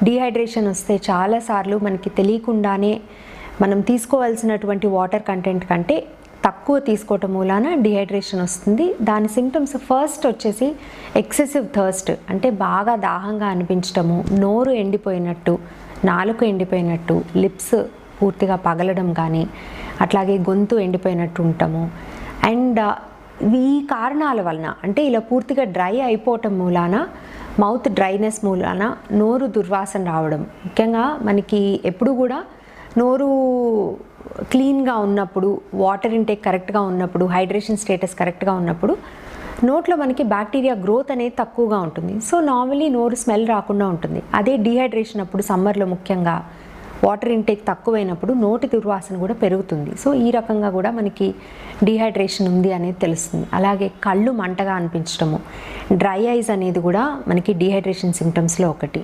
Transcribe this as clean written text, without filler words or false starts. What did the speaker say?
Dehydration వస్తే చాలాసార్లు మనకి తెలియకుండానే మనం తీసుకోవాల్సినటువంటి వాటర్ కంటెంట్ కంటే తక్కువ తీసుకోవటం మూలాన డీహైడ్రేషన్ వస్తుంది. దాని సిమ్టమ్స్ ఫస్ట్ వచ్చేసి ఎక్సెసివ్ థర్స్ట్, అంటే బాగా దాహంగా అనిపించటము, నోరు ఎండిపోయినట్టు, నాలుక ఎండిపోయినట్టు, లిప్స్ పూర్తిగా పగలడం కానీ, అట్లాగే గొంతు ఎండిపోయినట్టు ఉండటము. అండ్ ఈ కారణాల వలన, అంటే ఇలా పూర్తిగా డ్రై అయిపోవటం మూలాన, మౌత్ డ్రైనెస్ మూలాన నోరు దుర్వాసన రావడం. ముఖ్యంగా మనకి ఎప్పుడు కూడా నోరు క్లీన్గా ఉన్నప్పుడు, వాటర్ ఇంటేక్ కరెక్ట్గా ఉన్నప్పుడు, హైడ్రేషన్ స్టేటస్ కరెక్ట్గా ఉన్నప్పుడు నోట్లో మనకి బ్యాక్టీరియా గ్రోత్ అనేది తక్కువగా ఉంటుంది. సో నార్మల్లీ నోరు స్మెల్ రాకుండా ఉంటుంది. అదే డీహైడ్రేషన్ అప్పుడు సమ్మర్లో ముఖ్యంగా వాటర్ ఇంటేక్ తక్కువైనప్పుడు నోటి దుర్వాసన కూడా పెరుగుతుంది. సో ఈ రకంగా కూడా మనకి డీహైడ్రేషన్ ఉంది అనేది తెలుస్తుంది. అలాగే కళ్ళు మంటగా అనిపించడము, డ్రై ఐస్ అనేది కూడా మనకి డీహైడ్రేషన్ సిమ్టమ్స్లో ఒకటి.